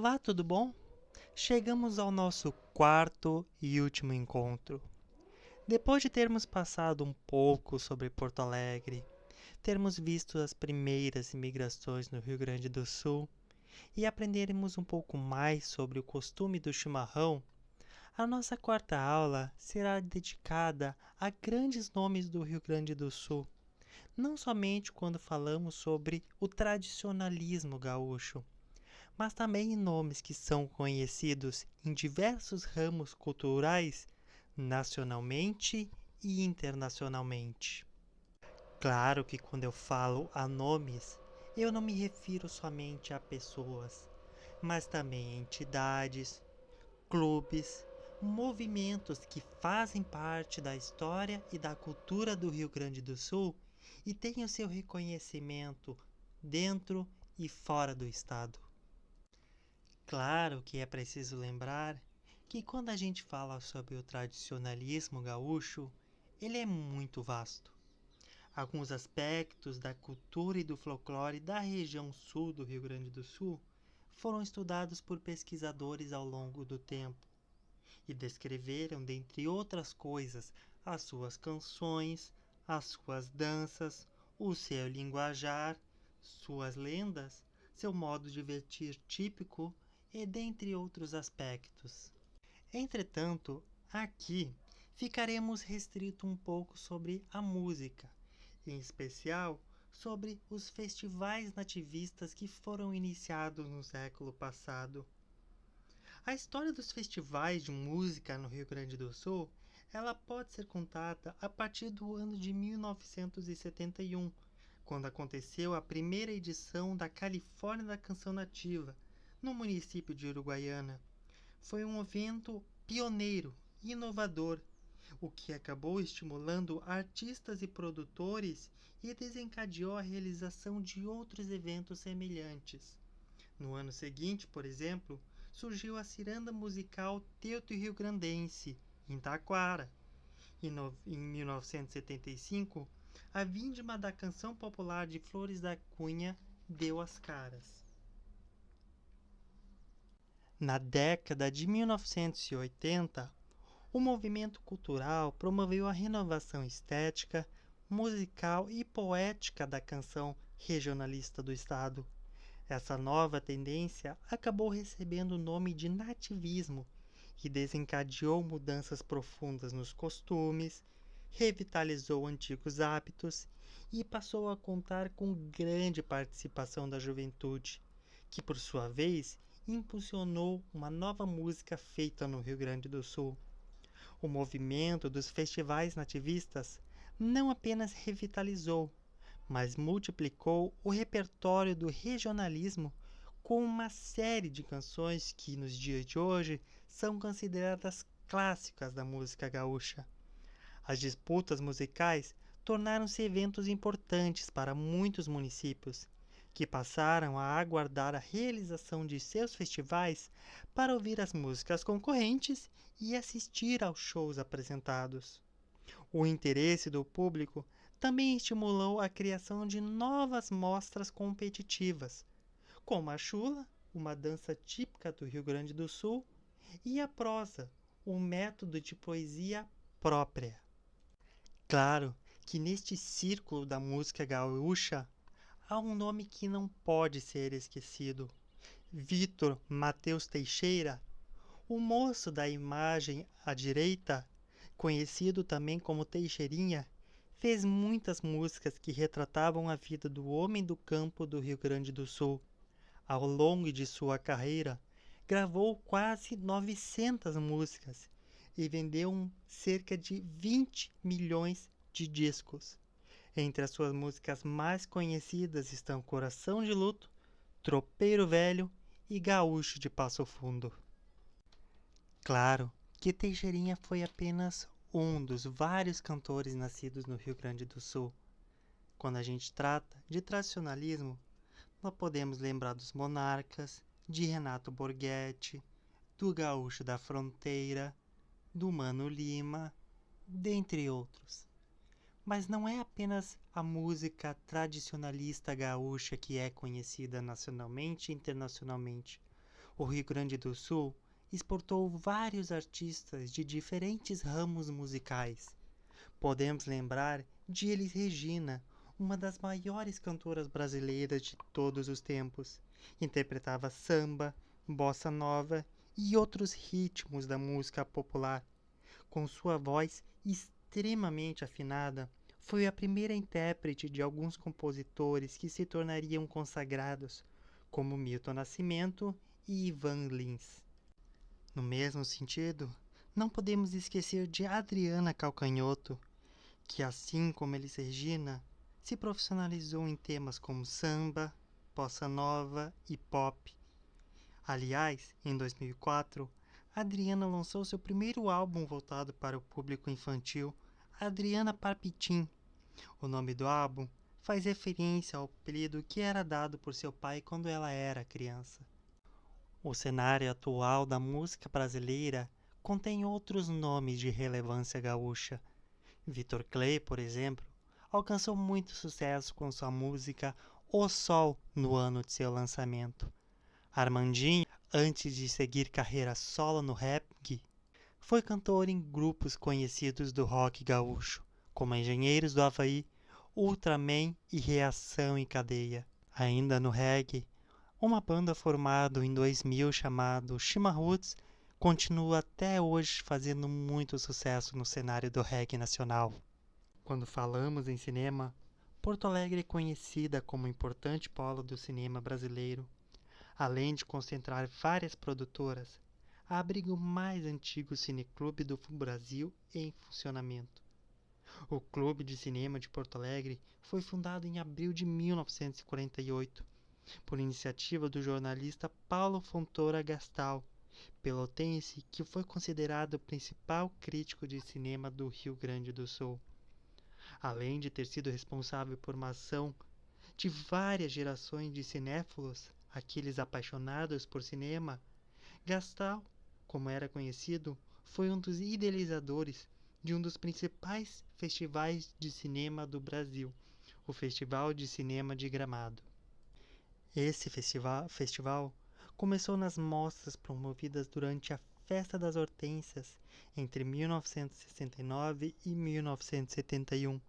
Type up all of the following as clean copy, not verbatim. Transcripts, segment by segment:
Olá, tudo bom? Chegamos ao nosso quarto e último encontro. Depois de termos passado um pouco sobre Porto Alegre, termos visto as primeiras imigrações no Rio Grande do Sul e aprendermos um pouco mais sobre o costume do chimarrão, a nossa quarta aula será dedicada a grandes nomes do Rio Grande do Sul, não somente quando falamos sobre o tradicionalismo gaúcho, mas também em nomes que são conhecidos em diversos ramos culturais, nacionalmente e internacionalmente. Claro que quando eu falo a nomes, eu não me refiro somente a pessoas, mas também a entidades, clubes, movimentos que fazem parte da história e da cultura do Rio Grande do Sul e têm o seu reconhecimento dentro e fora do estado. Claro que é preciso lembrar que quando a gente fala sobre o tradicionalismo gaúcho, ele é muito vasto. Alguns aspectos da cultura e do folclore da região sul do Rio Grande do Sul foram estudados por pesquisadores ao longo do tempo e descreveram, dentre outras coisas, as suas canções, as suas danças, o seu linguajar, suas lendas, seu modo de vestir típico e dentre outros aspectos. Entretanto, aqui ficaremos restrito um pouco sobre a música, em especial sobre os festivais nativistas que foram iniciados no século passado. A história dos festivais de música no Rio Grande do Sul, ela pode ser contada a partir do ano de 1971, quando aconteceu a primeira edição da Califórnia da Canção Nativa, no município de Uruguaiana. Foi um evento pioneiro e inovador, o que acabou estimulando artistas e produtores e desencadeou a realização de outros eventos semelhantes. No ano seguinte, por exemplo, surgiu a ciranda musical teuto-riograndense, em Taquara. Em 1975, a vindima da canção popular de Flores da Cunha deu as caras. Na década de 1980, o movimento cultural promoveu a renovação estética, musical e poética da canção regionalista do estado. Essa nova tendência acabou recebendo o nome de nativismo e desencadeou mudanças profundas nos costumes, revitalizou antigos hábitos e passou a contar com grande participação da juventude, que por sua vez impulsionou uma nova música feita no Rio Grande do Sul. O movimento dos festivais nativistas não apenas revitalizou, mas multiplicou o repertório do regionalismo com uma série de canções que, nos dias de hoje, são consideradas clássicas da música gaúcha. As disputas musicais tornaram-se eventos importantes para muitos municípios, que passaram a aguardar a realização de seus festivais para ouvir as músicas concorrentes e assistir aos shows apresentados. O interesse do público também estimulou a criação de novas mostras competitivas, como a chula, uma dança típica do Rio Grande do Sul, e a prosa, um método de poesia própria. Claro que neste círculo da música gaúcha há um nome que não pode ser esquecido: Vitor Mateus Teixeira, o moço da imagem à direita, conhecido também como Teixeirinha, fez muitas músicas que retratavam a vida do homem do campo do Rio Grande do Sul. Ao longo de sua carreira, gravou quase 900 músicas e vendeu cerca de 20 milhões de discos. Entre as suas músicas mais conhecidas estão Coração de Luto, Tropeiro Velho e Gaúcho de Passo Fundo. Claro que Teixeirinha foi apenas um dos vários cantores nascidos no Rio Grande do Sul. Quando a gente trata de tradicionalismo, nós podemos lembrar dos Monarcas, de Renato Borghetti, do Gaúcho da Fronteira, do Mano Lima, dentre outros. Mas não é apenas a música tradicionalista gaúcha que é conhecida nacionalmente e internacionalmente. O Rio Grande do Sul exportou vários artistas de diferentes ramos musicais. Podemos lembrar de Elis Regina, uma das maiores cantoras brasileiras de todos os tempos. Interpretava samba, bossa nova e outros ritmos da música popular. Com sua voz extremamente afinada, foi a primeira intérprete de alguns compositores que se tornariam consagrados, como Milton Nascimento e Ivan Lins. No mesmo sentido, não podemos esquecer de Adriana Calcanhoto, que, assim como Elis Regina, se profissionalizou em temas como samba, bossa nova e pop. Aliás, em 2004, Adriana lançou seu primeiro álbum voltado para o público infantil, Adriana Parpitim. O nome do álbum faz referência ao apelido que era dado por seu pai quando ela era criança. O cenário atual da música brasileira contém outros nomes de relevância gaúcha. Vitor Clay, por exemplo, alcançou muito sucesso com sua música O Sol no ano de seu lançamento. Armandinho, antes de seguir carreira solo no rap, foi cantor em grupos conhecidos do rock gaúcho, como Engenheiros do Havaí, Ultraman e Reação em Cadeia. Ainda no reggae, uma banda formada em 2000 chamada Chimarruts continua até hoje fazendo muito sucesso no cenário do reggae nacional. Quando falamos em cinema, Porto Alegre é conhecida como um importante polo do cinema brasileiro. Além de concentrar várias produtoras, abriga o mais antigo cineclube do Brasil em funcionamento. O Clube de Cinema de Porto Alegre foi fundado em abril de 1948, por iniciativa do jornalista Paulo Fontoura Gastal, pelotense que foi considerado o principal crítico de cinema do Rio Grande do Sul. Além de ter sido responsável por uma ação de várias gerações de cinéfilos, aqueles apaixonados por cinema, Gastal, como era conhecido, foi um dos idealizadores de um dos principais festivais de cinema do Brasil, o Festival de Cinema de Gramado. Esse festival começou nas mostras promovidas durante a Festa das Hortênsias entre 1969 e 1971.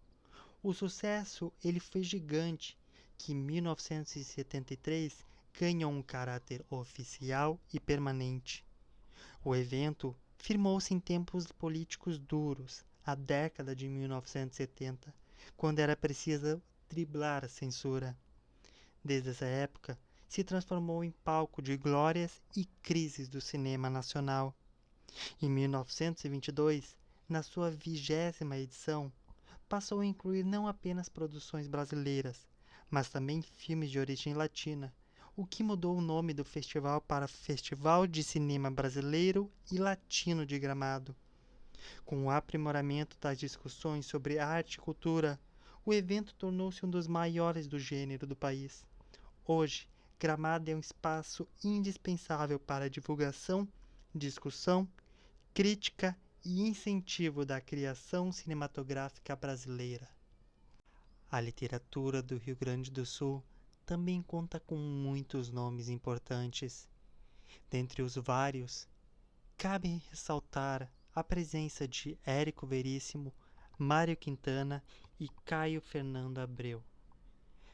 O sucesso ele foi gigante, que em 1973 ganhou um caráter oficial e permanente. O evento firmou-se em tempos políticos duros, a década de 1970, quando era preciso driblar a censura. Desde essa época, se transformou em palco de glórias e crises do cinema nacional. Em 1922, na sua 20ª edição, passou a incluir não apenas produções brasileiras, mas também filmes de origem latina, o que mudou o nome do festival para Festival de Cinema Brasileiro e Latino de Gramado. Com o aprimoramento das discussões sobre arte e cultura, o evento tornou-se um dos maiores do gênero do país. Hoje, Gramado é um espaço indispensável para a divulgação, discussão, crítica e incentivo da criação cinematográfica brasileira. A literatura do Rio Grande do Sul também conta com muitos nomes importantes. Dentre os vários, cabe ressaltar a presença de Érico Veríssimo, Mário Quintana e Caio Fernando Abreu.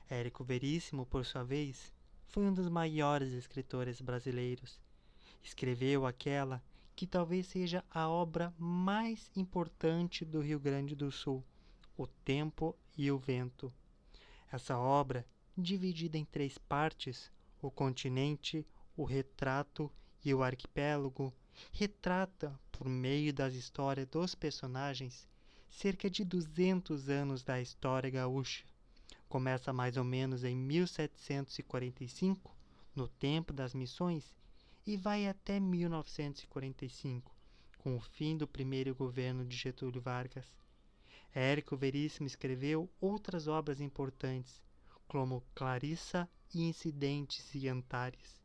Érico Veríssimo, por sua vez, foi um dos maiores escritores brasileiros. Escreveu aquela que talvez seja a obra mais importante do Rio Grande do Sul, O Tempo e o Vento. Essa obra, dividida em 3 partes, o continente, o retrato e o arquipélago, retrata, por meio das histórias dos personagens, cerca de 200 anos da história gaúcha. Começa mais ou menos em 1745, no tempo das missões, e vai até 1945, com o fim do primeiro governo de Getúlio Vargas. Érico Veríssimo escreveu outras obras importantes, como Clarissa e Incidentes e Antares.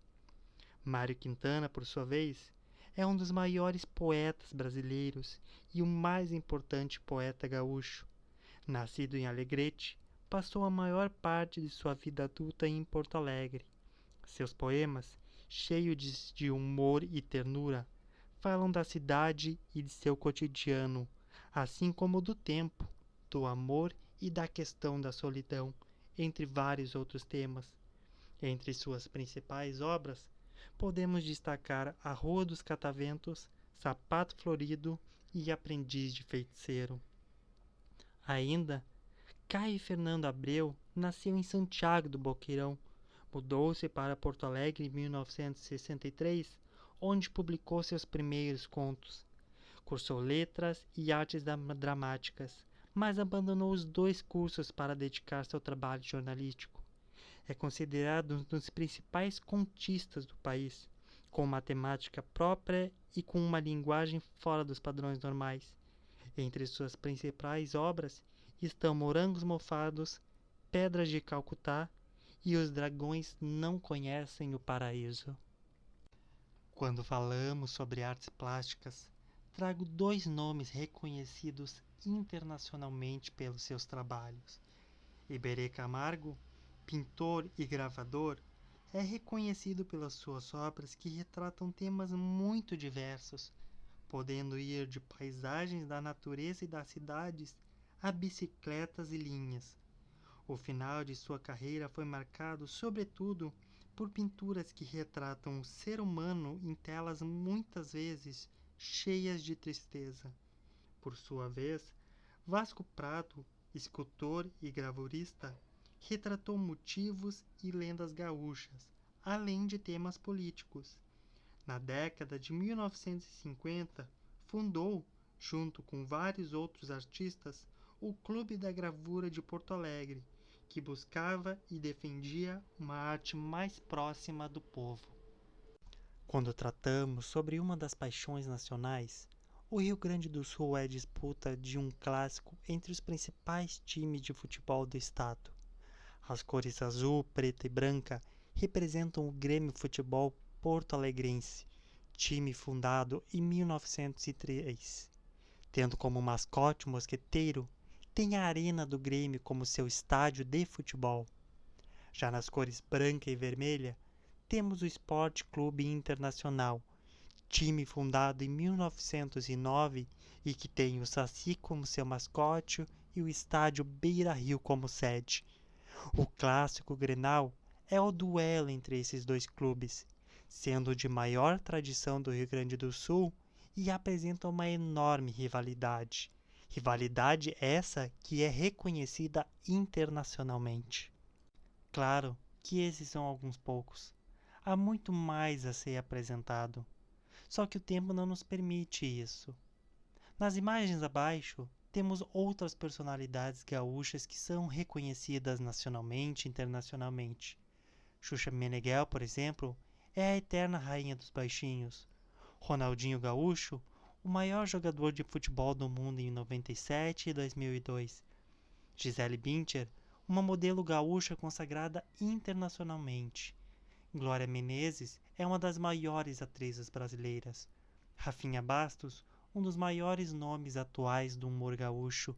Mário Quintana, por sua vez, é um dos maiores poetas brasileiros e o mais importante poeta gaúcho. Nascido em Alegrete, passou a maior parte de sua vida adulta em Porto Alegre. Seus poemas cheio de humor e ternura, falam da cidade e de seu cotidiano, assim como do tempo, do amor e da questão da solidão, entre vários outros temas. Entre suas principais obras, podemos destacar A Rua dos Cataventos, Sapato Florido e Aprendiz de Feiticeiro. Ainda, Caio Fernando Abreu nasceu em Santiago do Boqueirão, mudou-se para Porto Alegre em 1963, onde publicou seus primeiros contos. Cursou Letras e Artes Dramáticas, mas abandonou os dois cursos para dedicar-se ao trabalho jornalístico. É considerado um dos principais contistas do país, com matemática própria e com uma linguagem fora dos padrões normais. Entre suas principais obras estão Morangos Mofados, Pedras de Calcutá e Os Dragões Não Conhecem o Paraíso. Quando falamos sobre artes plásticas, trago dois nomes reconhecidos internacionalmente pelos seus trabalhos. Iberê Camargo, pintor e gravador, é reconhecido pelas suas obras que retratam temas muito diversos, podendo ir de paisagens da natureza e das cidades a bicicletas e linhas. O final de sua carreira foi marcado, sobretudo, por pinturas que retratam o ser humano em telas muitas vezes cheias de tristeza. Por sua vez, Vasco Prado, escultor e gravurista, retratou motivos e lendas gaúchas, além de temas políticos. Na década de 1950, fundou, junto com vários outros artistas, o Clube da Gravura de Porto Alegre, que buscava e defendia uma arte mais próxima do povo. Quando tratamos sobre uma das paixões nacionais, o Rio Grande do Sul é a disputa de um clássico entre os principais times de futebol do estado. As cores azul, preta e branca representam o Grêmio Futebol Porto Alegrense, time fundado em 1903. Tendo como mascote o mosqueteiro, tem a Arena do Grêmio como seu estádio de futebol. Já nas cores branca e vermelha, temos o Sport Clube Internacional, time fundado em 1909 e que tem o Saci como seu mascote e o estádio Beira-Rio como sede. O clássico Grenal é o duelo entre esses dois clubes, sendo o de maior tradição do Rio Grande do Sul e apresenta uma enorme rivalidade. Rivalidade essa que é reconhecida internacionalmente. Claro que esses são alguns poucos. Há muito mais a ser apresentado. Só que o tempo não nos permite isso. Nas imagens abaixo, temos outras personalidades gaúchas que são reconhecidas nacionalmente e internacionalmente. Xuxa Meneghel, por exemplo, é a eterna rainha dos baixinhos. Ronaldinho Gaúcho, o maior jogador de futebol do mundo em 97 e 2002. Gisele Bündchen, uma modelo gaúcha consagrada internacionalmente. Glória Menezes é uma das maiores atrizes brasileiras. Rafinha Bastos, um dos maiores nomes atuais do humor gaúcho.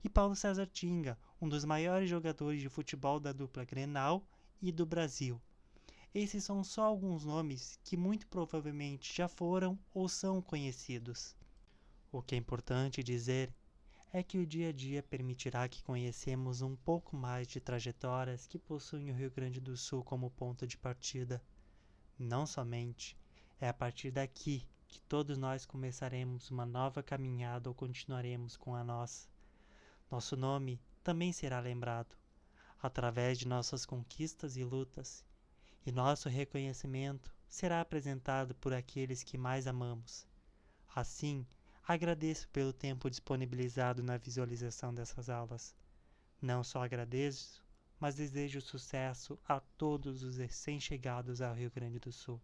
E Paulo César Tinga, um dos maiores jogadores de futebol da dupla Grenal e do Brasil. Esses são só alguns nomes que muito provavelmente já foram ou são conhecidos. O que é importante dizer é que o dia a dia permitirá que conhecemos um pouco mais de trajetórias que possuem o Rio Grande do Sul como ponto de partida. Não somente, é a partir daqui que todos nós começaremos uma nova caminhada ou continuaremos com a nossa. Nosso nome também será lembrado, através de nossas conquistas e lutas, e nosso reconhecimento será apresentado por aqueles que mais amamos. Assim, agradeço pelo tempo disponibilizado na visualização dessas aulas. Não só agradeço, mas desejo sucesso a todos os recém-chegados ao Rio Grande do Sul.